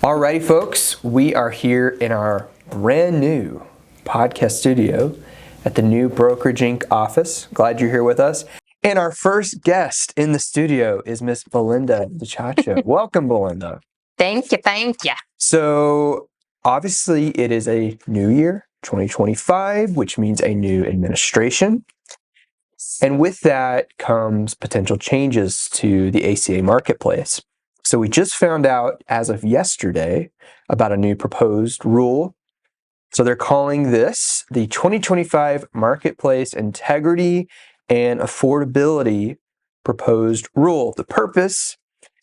Alrighty, folks, we are here in our brand new podcast studio at the new Brokerage Inc. office. Glad you're here with us. And our first guest in the studio is Miss Belynda DiCiaccio. Welcome, Belynda. Thank you. So, obviously, it is a new year, 2025, which means a new administration. And with that comes potential changes to the ACA Marketplace. So we just found out as of yesterday about a new proposed rule. So they're calling this the 2025 Marketplace Integrity and Affordability Proposed Rule. The purpose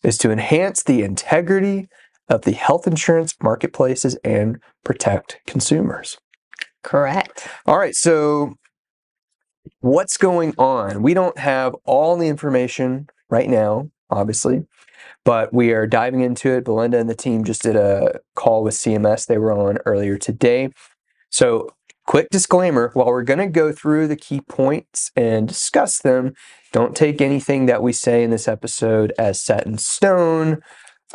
is to enhance the integrity of the health insurance marketplaces and protect consumers. Correct. All right, so what's going on? We don't have all the information right now, obviously, but we are diving into it. Belynda and the team just did a call with CMS they were on earlier today. So, quick disclaimer, while we're going to go through the key points and discuss them, don't take anything that we say in this episode as set in stone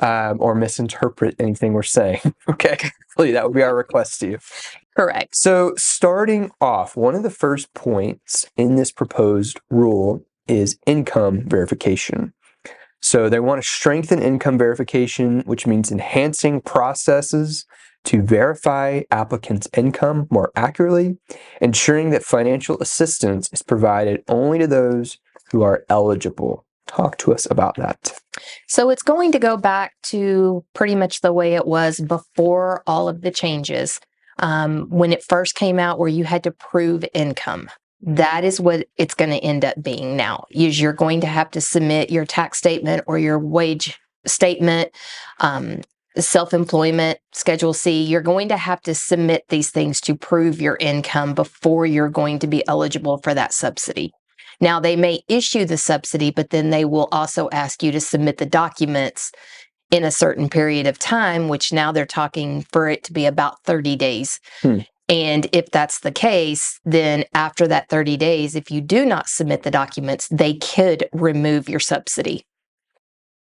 or misinterpret anything we're saying. Okay? That would be our request to you. Correct. So, starting off, one of the first points in this proposed rule is income verification. So they want to strengthen income verification, which means enhancing processes to verify applicants' income more accurately, ensuring that financial assistance is provided only to those who are eligible. Talk to us about that. So it's going to go back to pretty much the way it was before all of the changes. When it first came out where you had to prove income. That is what it's going to end up being now. Is you're going to have to submit your tax statement or your wage statement, self-employment, Schedule C. You're going to have to submit these things to prove your income before you're going to be eligible for that subsidy. Now, they may issue the subsidy, but then they will also ask you to submit the documents in a certain period of time, which now they're talking for it to be about 30 days. And if that's the case, then after that 30 days, if you do not submit the documents, they could remove your subsidy.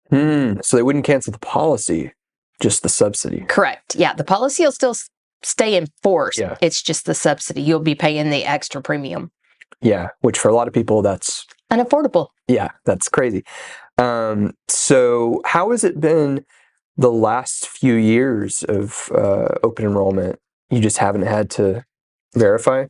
So they wouldn't cancel the policy, just the subsidy. Correct. Yeah, the policy will still stay in force. Yeah. It's just the subsidy. You'll be paying the extra premium. Yeah, which for a lot of people, that's unaffordable. Yeah, that's crazy. So how has it been the last few years of open enrollment? You just haven't had to verify?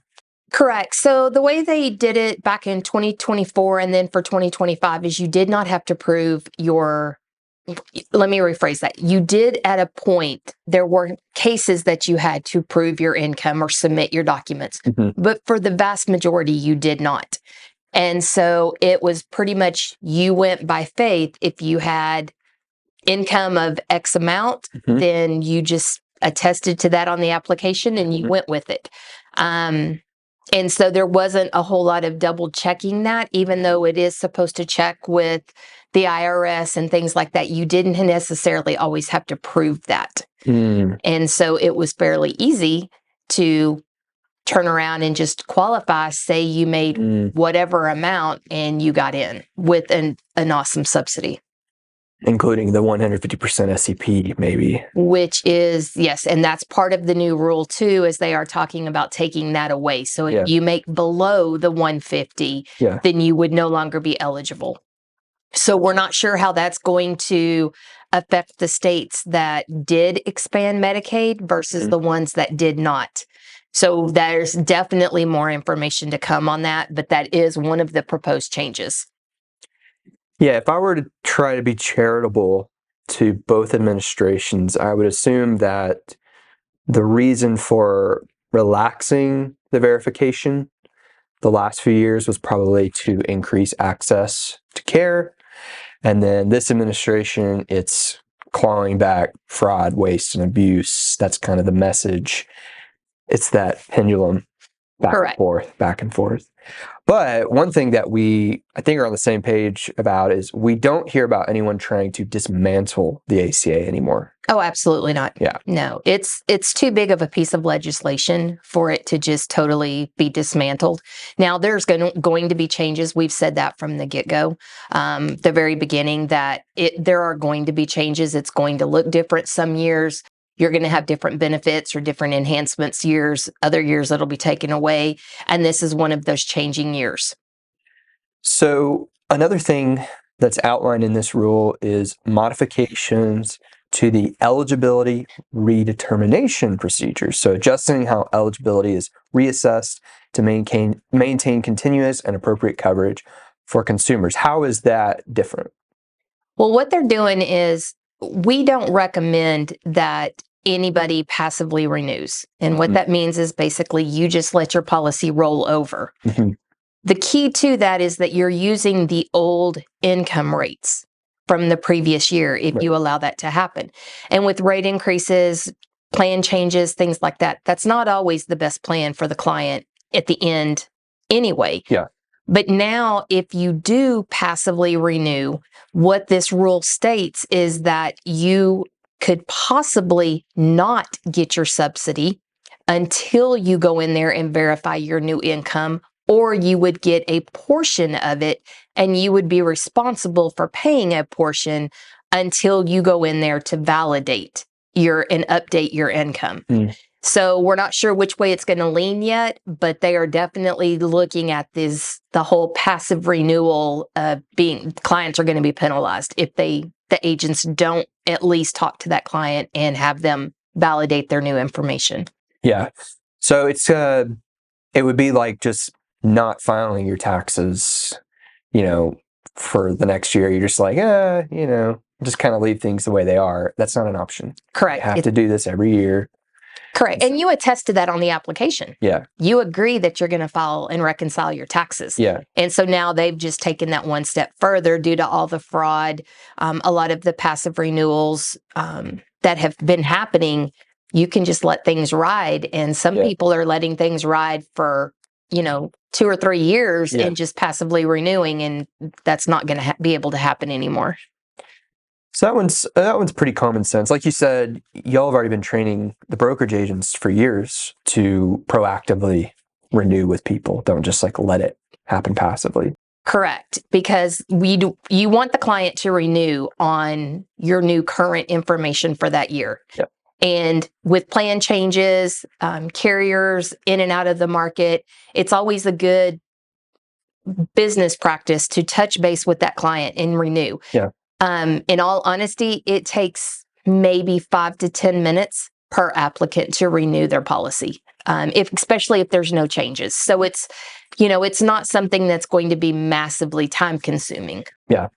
Correct. So the way they did it back in 2024 and then for 2025 is you did not have to prove let me rephrase that. You did at a point, there were cases that you had to prove your income or submit your documents, but for the vast majority, you did not. And so it was pretty much you went by faith. If you had income of X amount, then you just attested to that on the application and you went with it. And so there wasn't a whole lot of double checking that, even though it is supposed to check with the IRS and things like that. You didn't necessarily always have to prove that. And so it was fairly easy to turn around and just qualify, say you made whatever amount and you got in with an awesome subsidy. Including the 150% SEP, maybe. Which is, yes, and that's part of the new rule too, is they are talking about taking that away. So if you make below the 150, then you would no longer be eligible. So we're not sure how that's going to affect the states that did expand Medicaid versus the ones that did not. So there's definitely more information to come on that, but that is one of the proposed changes. Yeah, if I were to try to be charitable to both administrations, I would assume that the reason for relaxing the verification the last few years was probably to increase access to care. And then this administration, it's clawing back fraud, waste, and abuse. That's kind of the message. It's that pendulum back and forth. But one thing that I think are on the same page about is we don't hear about anyone trying to dismantle the ACA anymore. Oh, absolutely not. Yeah. No, it's too big of a piece of legislation for it to just totally be dismantled. Now, there's going to be changes. We've said that from the get-go, the very beginning, that there are going to be changes. It's going to look different some years. You're going to have different benefits or different enhancements years. Other years it'll be taken away. And this is one of those changing years. So another thing that's outlined in this rule is modifications to the eligibility redetermination procedures. So adjusting how eligibility is reassessed to maintain continuous and appropriate coverage for consumers. How is that different? Well, what they're doing is we don't recommend that anybody passively renews. And what that means is basically you just let your policy roll over. Mm-hmm. The key to that is that you're using the old income rates from the previous year if you allow that to happen. And with rate increases, plan changes, things like that, that's not always the best plan for the client at the end anyway. Yeah. But now, if you do passively renew, what this rule states is that you could possibly not get your subsidy until you go in there and verify your new income, or you would get a portion of it and you would be responsible for paying a portion until you go in there to validate and update your income. So we're not sure which way it's going to lean yet, but they are definitely looking at the whole passive renewal clients are going to be penalized if the agents don't at least talk to that client and have them validate their new information. Yeah. So it would be like just not filing your taxes, for the next year. You're just like, just kind of leave things the way they are. That's not an option. Correct. You have to do this every year. Correct. And you attest to that on the application. Yeah. You agree that you're going to file and reconcile your taxes. Yeah. And so now they've just taken that one step further due to all the fraud, a lot of the passive renewals that have been happening. You can just let things ride. And some people are letting things ride for, 2 or 3 years and just passively renewing. And that's not going to be able to happen anymore. So that one's pretty common sense. Like you said, y'all have already been training the brokerage agents for years to proactively renew with people. Don't just let it happen passively. Correct, because you want the client to renew on your new current information for that year. Yep. And with plan changes, carriers in and out of the market, it's always a good business practice to touch base with that client and renew. Yeah. In all honesty, it takes maybe 5 to 10 minutes per applicant to renew their policy, especially if there's no changes. So it's not something that's going to be massively time consuming. Yeah.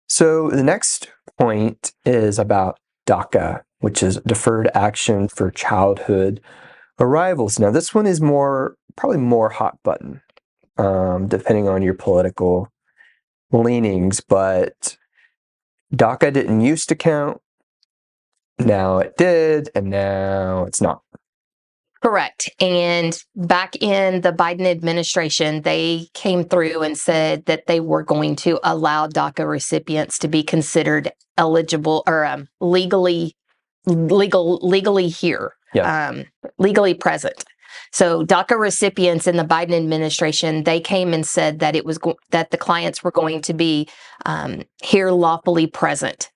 So the next point is about DACA, which is Deferred Action for Childhood Arrivals. Now, this one is probably more hot button, depending on your political leanings, but DACA didn't used to count. Now it did, and now it's not. Correct. And back in the Biden administration, they came through and said that they were going to allow DACA recipients to be considered eligible or legally here, legally present. So DACA recipients in the Biden administration, they came and said that it was that the clients were going to be here lawfully present,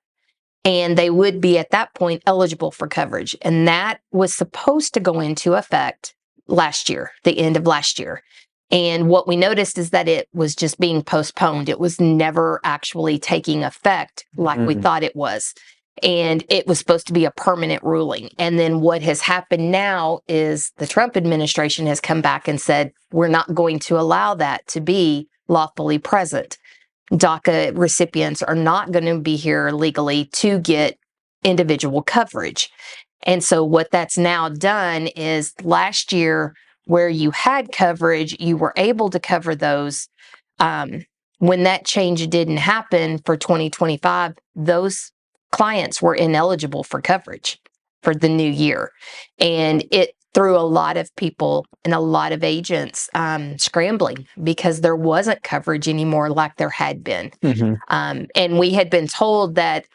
and they would be at that point eligible for coverage. And that was supposed to go into effect last year, the end of last year. And what we noticed is that it was just being postponed. It was never actually taking effect like we thought it was. And it was supposed to be a permanent ruling. And then what has happened now is the Trump administration has come back and said, we're not going to allow that to be lawfully present. DACA recipients are not going to be here legally to get individual coverage. And so what that's now done is last year, where you had coverage, you were able to cover those. When that change didn't happen for 2025, those clients were ineligible for coverage for the new year. And threw a lot of people and a lot of agents scrambling because there wasn't coverage anymore like there had been. And we had been told that,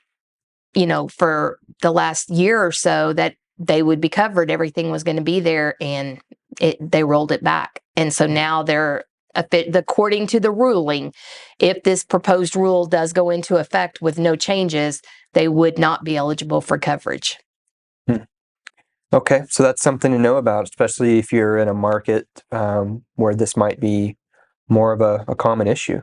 for the last year or so that they would be covered, everything was going to be there, and they rolled it back. And so now according to the ruling, if this proposed rule does go into effect with no changes, they would not be eligible for coverage. Okay, so that's something to know about, especially if you're in a market where this might be more of a common issue.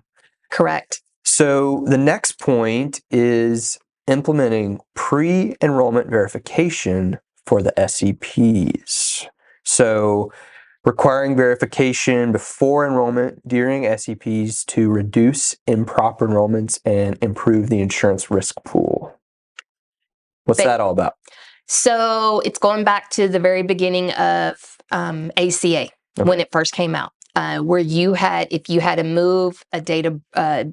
Correct. So the next point is implementing pre-enrollment verification for the SEPs. So requiring verification before enrollment during SEPs to reduce improper enrollments and improve the insurance risk pool. What's that all about? So it's going back to the very beginning of ACA when it first came out, where if you had to move a date of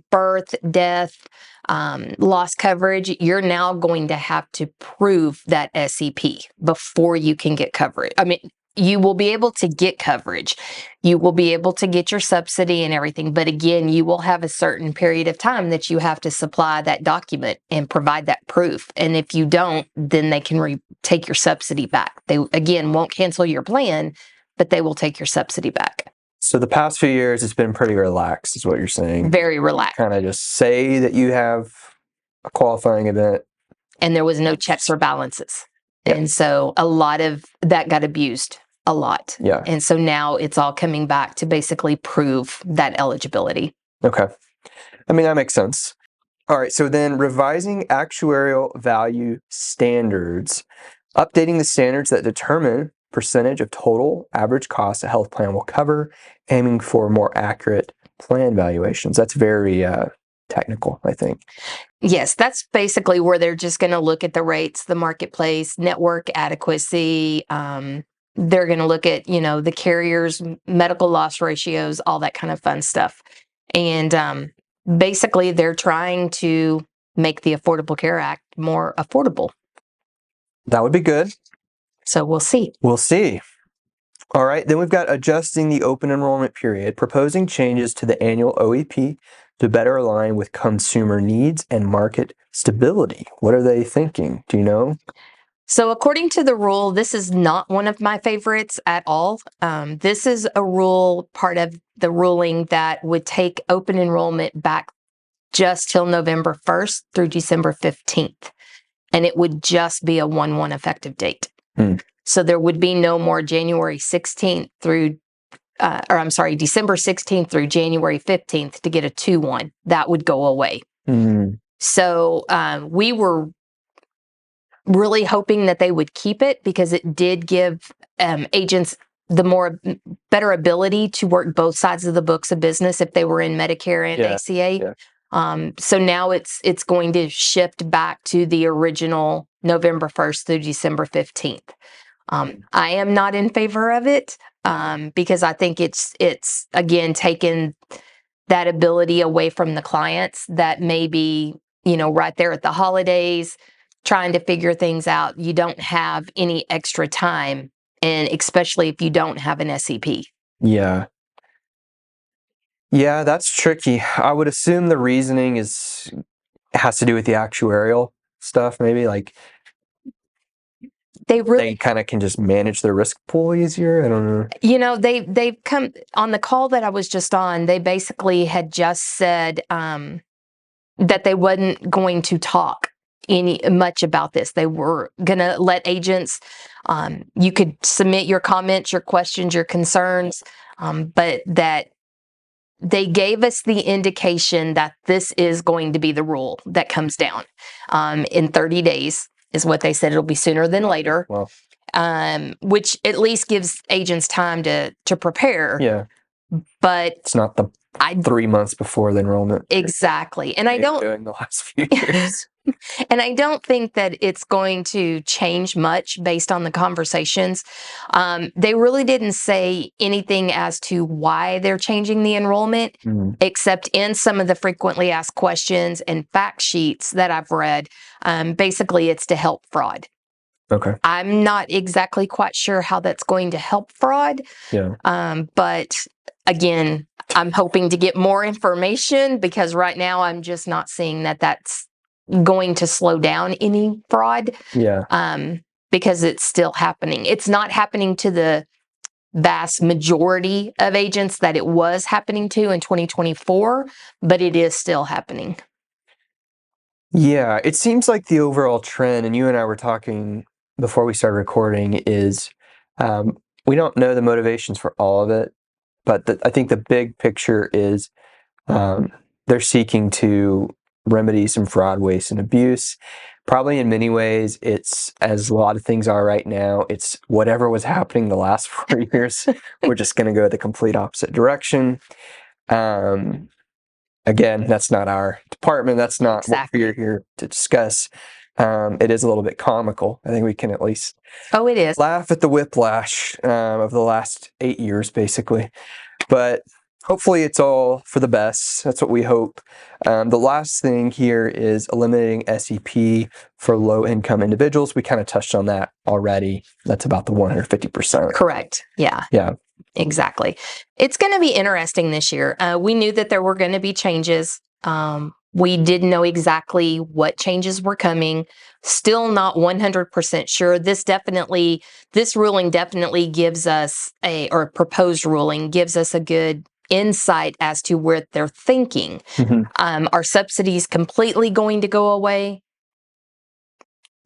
birth, death, loss coverage, you're now going to have to prove that SEP before you can get coverage. I mean, you will be able to get coverage. You will be able to get your subsidy and everything. But again, you will have a certain period of time that you have to supply that document and provide that proof. And if you don't, then they can take your subsidy back. They, again, won't cancel your plan, but they will take your subsidy back. So the past few years, it's been pretty relaxed, is what you're saying. Very relaxed. Kind of just say that you have a qualifying event. And there was no checks or balances. Yep. And so a lot of that got abused. A lot. Yeah. And so now it's all coming back to basically prove that eligibility. Okay. I mean, that makes sense. All right. So then revising actuarial value standards, updating the standards that determine percentage of total average cost a health plan will cover, aiming for more accurate plan valuations. That's very technical, I think. Yes, that's basically where they're just going to look at the rates, the marketplace, network adequacy, they're going to look at, the carriers, medical loss ratios, all that kind of fun stuff. And basically, they're trying to make the Affordable Care Act more affordable. That would be good. So we'll see. We'll see. All right. Then we've got adjusting the open enrollment period, proposing changes to the annual OEP to better align with consumer needs and market stability. What are they thinking? Do you know? So according to the rule, this is not one of my favorites at all. This is a rule, part of the ruling that would take open enrollment back just till November 1st through December 15th. And it would just be a 1/1 effective date. So there would be no more January 16th through, December 16th through January 15th to get a 2/1. That would go away. So we were really hoping that they would keep it because it did give agents the better ability to work both sides of the books of business if they were in Medicare and ACA. So now it's going to shift back to the original November 1st through December 15th. I am not in favor of it because I think it's again taken that ability away from the clients that may be, right there at the holidays, trying to figure things out. You don't have any extra time, and especially if you don't have an SEP. Yeah, that's tricky. I would assume the reasoning has to do with the actuarial stuff, maybe like they kind of can just manage their risk pool easier. I don't know. They've come on the call that I was just on. They basically had just said that they wasn't going to talk much about this. They were going to let agents, you could submit your comments, your questions, your concerns, but that they gave us the indication that this is going to be the rule that comes down in 30 days is what they said. It'll be sooner than later, which at least gives agents time to prepare. Yeah. But it's not the 3 months before the enrollment. Exactly. And I don't doing the last few years. And I don't think that it's going to change much based on the conversations. They really didn't say anything as to why they're changing the enrollment, except in some of the frequently asked questions and fact sheets that I've read. Basically, it's to help fraud. Okay. I'm not exactly quite sure how that's going to help fraud. Yeah. But again, I'm hoping to get more information because right now I'm just not seeing that that's going to slow down any fraud. Yeah. Because it's still happening. It's not happening to the vast majority of agents that it was happening to in 2024, but it is still happening. Yeah, it seems like the overall trend, and you and I were talking before we started recording, is we don't know the motivations for all of it, but I think the big picture is they're seeking to remedy some fraud, waste, and abuse. Probably in many ways, it's, as a lot of things are right now, it's whatever was happening the last 4 years. We're just going to go the complete opposite direction. Again, that's not our department. That's not Exactly. what we're here to discuss. It is a little bit comical. I think we can at least Oh, it is. laugh at the whiplash of the last 8 years, basically. But hopefully it's all for the best. That's what we hope. The last thing here is eliminating SEP for low-income individuals. We kind of touched on that already. That's about the 150%. Correct. Yeah. Yeah. Exactly. It's going to be interesting this year. We knew that there were going to be changes. We didn't know exactly what changes were coming. Still not 100% sure. This ruling definitely gives us or proposed ruling gives us a good insight as to where they're thinking. Are subsidies completely going to go away?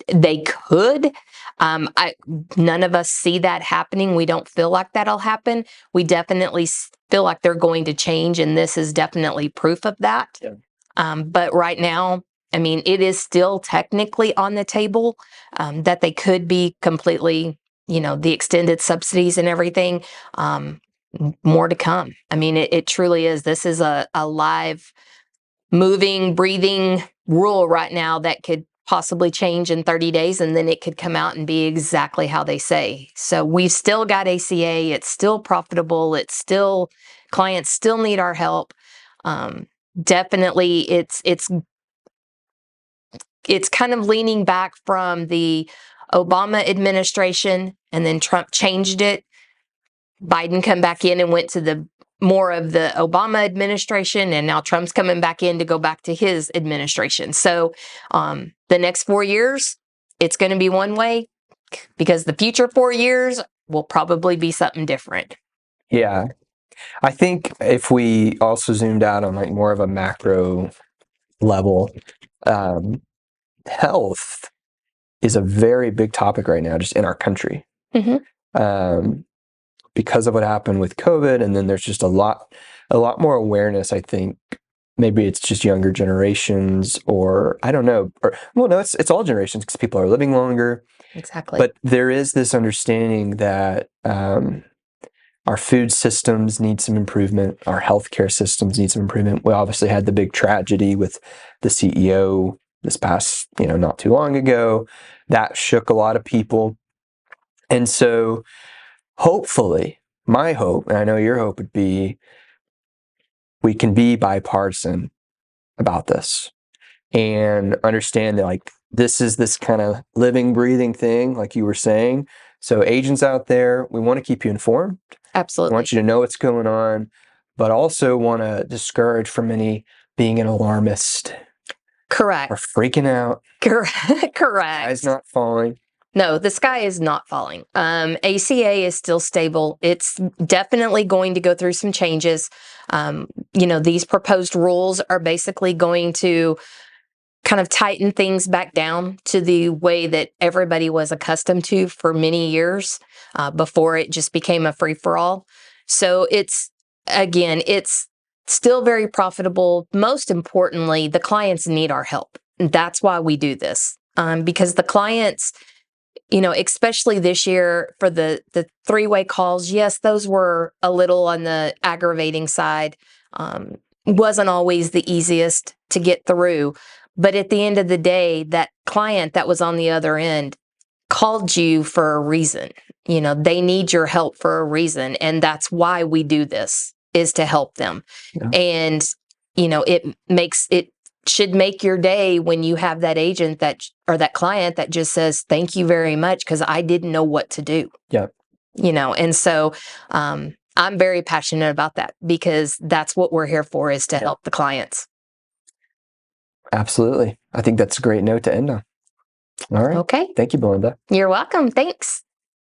They could. None of us see that happening. We don't feel like that'll happen. We definitely feel like they're going to change, and this is definitely proof of that. Yeah. But right now, I mean, it is still technically on the table that they could be completely, the extended subsidies and everything. More to come. I mean, it truly is. This is a live, moving, breathing rule right now that could possibly change in 30 days, and then it could come out and be exactly how they say. So we've still got ACA. It's still profitable. Clients still need our help. Definitely, it's kind of leaning back from the Obama administration, and then Trump changed it. Biden come back in and went to the more of the Obama administration, and now Trump's coming back in to go back to his administration. So the next 4 years, it's going to be one way, because the future 4 years will probably be something different. Yeah. I think if we also zoomed out on like more of a macro level, health is a very big topic right now, just in our country. Because of what happened with COVID, and then there's just a lot more awareness. I think maybe it's just younger generations, or I don't know, no, it's all generations, because people are living longer. Exactly. But there is this understanding that our food systems need some improvement. Our healthcare systems need some improvement. We obviously had the big tragedy with the CEO this past, not too long ago. That shook a lot of people. And so hopefully, my hope, and I know your hope, would be we can be bipartisan about this and understand that, like, this is this kind of living, breathing thing, like you were saying. So agents out there, we want to keep you informed. Absolutely. We want you to know what's going on, but also want to discourage from any being an alarmist. Correct. Or freaking out. Correct. Sky's not falling. No, the sky is not falling. ACA is still stable. It's definitely going to go through some changes. These proposed rules are basically going to kind of tighten things back down to the way that everybody was accustomed to for many years before it just became a free-for-all. So it's still very profitable. Most importantly, the clients need our help. That's why we do this, because the clients, especially this year for the three-way calls, yes, those were a little on the aggravating side. Wasn't always the easiest to get through. But at the end of the day, that client that was on the other end called you for a reason. They need your help for a reason. And that's why we do this, is to help them. Yeah. And, it makes it should make your day when you have that agent that or that client that just says, thank you very much, because I didn't know what to do. Yeah. And so I'm very passionate about that, because that's what we're here for, is to help the clients. Absolutely. I think that's a great note to end on. All right. Okay. Thank you, Belynda. You're welcome. Thanks.